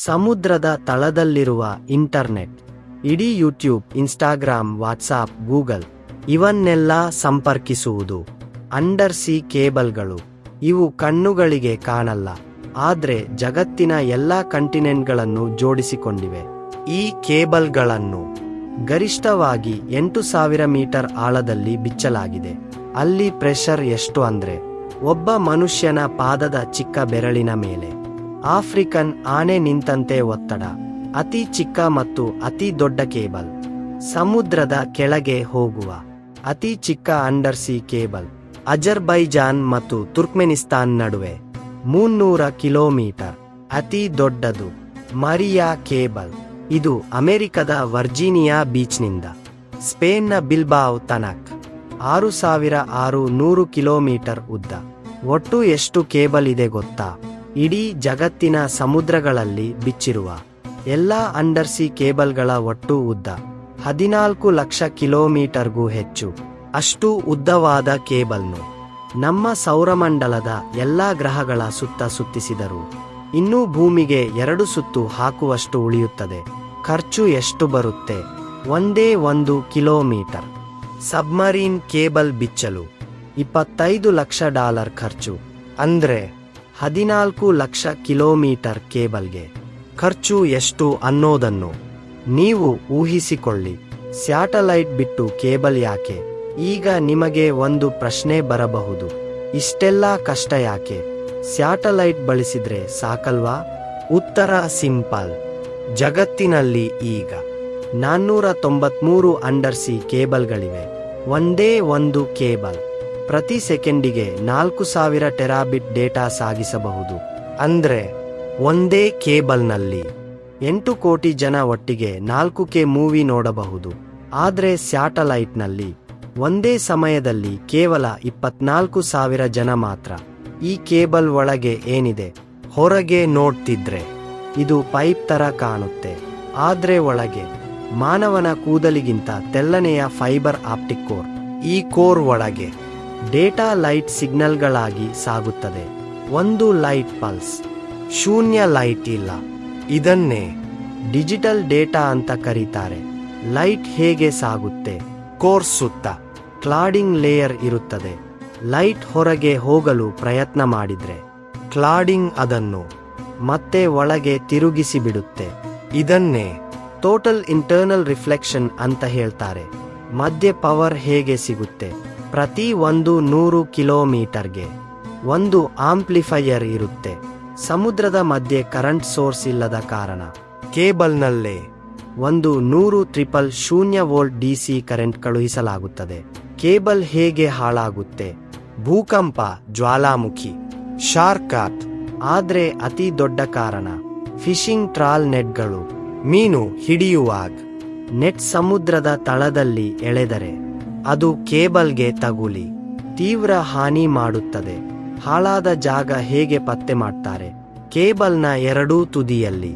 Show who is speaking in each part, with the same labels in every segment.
Speaker 1: ಸಮುದ್ರದ ತಳದಲ್ಲಿರುವ ಇಂಟರ್ನೆಟ್. ಇಡೀ YouTube, Instagram, WhatsApp, Google ಇವನ್ನೆಲ್ಲ ಸಂಪರ್ಕಿಸುವುದು ಅಂಡರ್ ಸಿ ಕೇಬಲ್ಗಳು. ಇವು ಕಣ್ಣುಗಳಿಗೆ ಕಾಣಲ್ಲ, ಆದ್ರೆ ಜಗತ್ತಿನ ಎಲ್ಲ ಕಂಟಿನೆಂಟ್ಗಳನ್ನು ಜೋಡಿಸಿಕೊಂಡಿವೆ. ಈ ಕೇಬಲ್ಗಳನ್ನು ಗರಿಷ್ಠವಾಗಿ 8,000 ಮೀಟರ್ ಆಳದಲ್ಲಿ ಬಿಚ್ಚಲಾಗಿದೆ. ಅಲ್ಲಿ ಪ್ರೆಷರ್ ಎಷ್ಟು ಅಂದ್ರೆ ಒಬ್ಬ ಮನುಷ್ಯನ ಪಾದದ ಚಿಕ್ಕ ಬೆರಳಿನ ಮೇಲೆ. ಆಫ್ರಿಕನ್ ಆನೆ ನಿಂತಂತೆ ಒತ್ತಡ. ಅತಿ ಚಿಕ್ಕ ಮತ್ತು ಅತಿ ದೊಡ್ಡ ಕೇಬಲ್. ಸಮುದ್ರದ ಕೆಳಗೆ ಹೋಗುವ ಅತಿ ಚಿಕ್ಕ ಅಂಡರ್ ಸಿ ಕೇಬಲ್ ಅಜರ್ಬೈಜಾನ್ ಮತ್ತು ತುರ್ಕ್ಮೆನಿಸ್ತಾನ್ ನಡುವೆ 300 ಕಿಲೋಮೀಟರ್. ಅತಿ ದೊಡ್ಡದು ಮರಿಯಾ ಕೇಬಲ್. ಇದು ಅಮೆರಿಕದ ವರ್ಜೀನಿಯಾ ಬೀಚ್ನಿಂದ ಸ್ಪೇನ್ನ ಬಿಲ್ಬಾವ್ ತನಕ 6,600 ಕಿಲೋಮೀಟರ್ ಉದ್ದ. ಒಟ್ಟು ಎಷ್ಟು ಕೇಬಲ್ ಇದೆ ಗೊತ್ತಾ? ಇಡೀ ಜಗತ್ತಿನ ಸಮುದ್ರಗಳಲ್ಲಿ ಬಿಚ್ಚಿರುವ ಎಲ್ಲ ಅಂಡರ್ ಸಿ ಕೇಬಲ್ಗಳ ಒಟ್ಟು ಉದ್ದ 14 ಲಕ್ಷ ಕಿಲೋಮೀಟರ್ಗೂ ಹೆಚ್ಚು. ಅಷ್ಟು ಉದ್ದವಾದ ಕೇಬಲ್ನು ನಮ್ಮ ಸೌರಮಂಡಲದ ಎಲ್ಲಾ ಗ್ರಹಗಳ ಸುತ್ತ ಸುತ್ತಿಸಿದರು ಇನ್ನೂ ಭೂಮಿಗೆ 2 ಸುತ್ತು ಹಾಕುವಷ್ಟು ಉಳಿಯುತ್ತದೆ. ಖರ್ಚು ಎಷ್ಟು ಬರುತ್ತೆ? ಒಂದೇ 1 ಕಿಲೋಮೀಟರ್ ಸಬ್ಮರೀನ್ ಕೇಬಲ್ ಬಿಚ್ಚಲು $25 ಲಕ್ಷ ಖರ್ಚು. ಅಂದ್ರೆ 14 ಲಕ್ಷ ಕಿಲೋಮೀಟರ್ ಕೇಬಲ್ಗೆ ಖರ್ಚು ಎಷ್ಟು ಅನ್ನೋದನ್ನು ನೀವು ಊಹಿಸಿಕೊಳ್ಳಿ. ಸ್ಯಾಟಲೈಟ್ ಬಿಟ್ಟು ಕೇಬಲ್ ಯಾಕೆ? ಈಗ ನಿಮಗೆ ಒಂದು ಪ್ರಶ್ನೆ ಬರಬಹುದು, ಇಷ್ಟೆಲ್ಲ ಕಷ್ಟ ಯಾಕೆ? ಸ್ಯಾಟಲೈಟ್ ಬಳಸಿದ್ರೆ ಸಾಕಲ್ವಾ? ಉತ್ತರ ಸಿಂಪಲ್. ಜಗತ್ತಿನಲ್ಲಿ ಈಗ 493 ಅಂಡರ್ ಸಿ ಕೇಬಲ್ಗಳಿವೆ. ಒಂದೇ ಒಂದು ಕೇಬಲ್ ಪ್ರತಿ ಸೆಕೆಂಡಿಗೆ 4,000 ಟೆರಾಬಿಟ್ ಡೇಟಾ ಸಾಗಿಸಬಹುದು. ಅಂದ್ರೆ ಒಂದೇ ಕೇಬಲ್ನಲ್ಲಿ 8 ಕೋಟಿ ಜನ ಒಟ್ಟಿಗೆ 4K ಮೂವಿ ನೋಡಬಹುದು. ಆದ್ರೆ ಸ್ಯಾಟಲೈಟ್ನಲ್ಲಿ ಒಂದೇ ಸಮಯದಲ್ಲಿ ಕೇವಲ 24,000 ಜನ ಮಾತ್ರ. ಈ ಕೇಬಲ್ ಒಳಗೆ ಏನಿದೆ? ಹೊರಗೆ ನೋಡ್ತಿದ್ರೆ ಇದು ಪೈಪ್ ತರ ಕಾಣುತ್ತೆ, ಆದ್ರೆ ಒಳಗೆ ಮಾನವನ ಕೂದಲಿಗಿಂತ ತೆಳ್ಳನೆಯ ಫೈಬರ್ ಆಪ್ಟಿಕ್ ಕೋರ್. ಈ ಕೋರ್ ಒಳಗೆ ಡೇಟಾ ಲೈಟ್ ಸಿಗ್ನಲ್ಗಳಾಗಿ ಸಾಗುತ್ತದೆ. ಒಂದು ಲೈಟ್ ಪಲ್ಸ್, ಶೂನ್ಯ ಲೈಟ್ ಇಲ್ಲ. ಇದನ್ನೇ ಡಿಜಿಟಲ್ ಡೇಟಾ ಅಂತ ಕರೀತಾರೆ. ಲೈಟ್ ಹೇಗೆ ಸಾಗುತ್ತೆ? ಕೋರ್ ಸುತ್ತ ಕ್ಲಾಡಿಂಗ್ ಲೇಯರ್ ಇರುತ್ತದೆ. ಲೈಟ್ ಹೊರಗೆ ಹೋಗಲು ಪ್ರಯತ್ನ ಮಾಡಿದ್ರೆ ಕ್ಲಾಡಿಂಗ್ ಅದನ್ನು ಮತ್ತೆ ಒಳಗೆ ತಿರುಗಿಸಿ ಬಿಡುತ್ತೆ. ಇದನ್ನೇ ಟೋಟಲ್ ಇಂಟರ್ನಲ್ ರಿಫ್ಲೆಕ್ಷನ್ ಅಂತ ಹೇಳ್ತಾರೆ. ಮಧ್ಯೆ ಪವರ್ ಹೇಗೆ ಸಿಗುತ್ತೆ? ಪ್ರತಿ 100 ಕಿಲೋಮೀಟರ್ಗೆ ಒಂದು ಆಂಪ್ಲಿಫೈಯರ್ ಇರುತ್ತೆ. ಸಮುದ್ರದ ಮಧ್ಯೆ ಕರೆಂಟ್ ಸೋರ್ಸ್ ಇಲ್ಲದ ಕಾರಣ ಕೇಬಲ್ನಲ್ಲೇ 100 ವೋಲ್ಟ್ DC ಕರೆಂಟ್ ಕಳುಹಿಸಲಾಗುತ್ತದೆ. ಕೇಬಲ್ ಹೇಗೆ ಹಾಳಾಗುತ್ತೆ? ಭೂಕಂಪ, ಜ್ವಾಲಾಮುಖಿ, ಶಾರ್ಕಾತ್. ಆದ್ರೆ ಅತಿ ದೊಡ್ಡ ಕಾರಣ ಫಿಶಿಂಗ್ ಟ್ರಾಲ್ ನೆಟ್ಗಳು. ಮೀನು ಹಿಡಿಯುವಾಗ ನೆಟ್ ಸಮುದ್ರದ ತಳದಲ್ಲಿ ಎಳೆದರೆ ಅದು ಕೇಬಲ್ಗೆ ತಗುಲಿ ತೀವ್ರ ಹಾನಿ ಮಾಡುತ್ತದೆ. ಹಾಳಾದ ಜಾಗ ಹೇಗೆ ಪತ್ತೆ ಮಾಡ್ತಾರೆ? ಕೇಬಲ್ನ ಎರಡೂ ತುದಿಯಲ್ಲಿ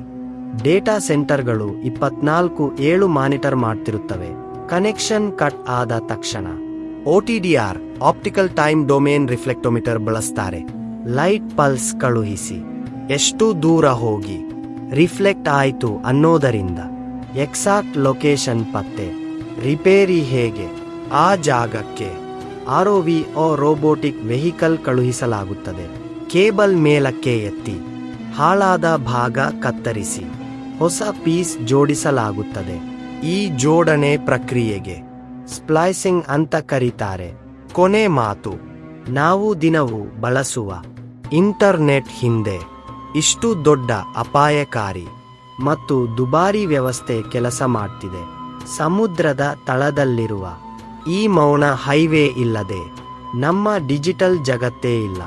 Speaker 1: ಡೇಟಾ ಸೆಂಟರ್ಗಳು 24/7 ಮಾನಿಟರ್ ಮಾಡ್ತಿರುತ್ತವೆ. ಕನೆಕ್ಷನ್ ಕಟ್ ಆದ ತಕ್ಷಣ OTDR ಆಪ್ಟಿಕಲ್ ಟೈಮ್ ಡೊಮೇನ್ ರಿಫ್ಲೆಕ್ಟೋಮೀಟರ್ ಬಳಸ್ತಾರೆ. ಲೈಟ್ ಪಲ್ಸ್ ಕಳುಹಿಸಿ ಎಷ್ಟು ದೂರ ಹೋಗಿ ರಿಫ್ಲೆಕ್ಟ್ ಆಯಿತು ಅನ್ನೋದರಿಂದ ಎಕ್ಸಾಕ್ಟ್ ಲೊಕೇಶನ್ ಪತ್ತೆ. ರಿಪೇರಿ ಹೇಗೆ? ಆ ಜಾಗಕ್ಕೆ ROV ರೋಬೋಟಿಕ್ ವೆಹಿಕಲ್ ಕಳುಹಿಸಲಾಗುತ್ತದೆ. ಕೇಬಲ್ ಮೇಲಕ್ಕೆ ಎತ್ತಿ ಹಾಳಾದ ಭಾಗ ಕತ್ತರಿಸಿ ಹೊಸ ಪೀಸ್ ಜೋಡಿಸಲಾಗುತ್ತದೆ. ಈ ಜೋಡಣೆ ಪ್ರಕ್ರಿಯೆಗೆ ಸ್ಪ್ಲೈಸಿಂಗ್ ಅಂತ ಕರೀತಾರೆ. ಕೊನೆ ಮಾತು, ನಾವು ದಿನವೂ ಬಳಸುವ ಇಂಟರ್ನೆಟ್ ಹಿಂದೆ ಇಷ್ಟು ದೊಡ್ಡ ಅಪಾಯಕಾರಿ ಮತ್ತು ದುಬಾರಿ ವ್ಯವಸ್ಥೆ ಕೆಲಸ ಮಾಡ್ತಿದೆ. ಸಮುದ್ರದ ತಳದಲ್ಲಿರುವ ಈ ಮೌನ ಹೈವೇ ಇಲ್ಲದೆ ನಮ್ಮ ಡಿಜಿಟಲ್ ಜಗತ್ತೇ ಇಲ್ಲ.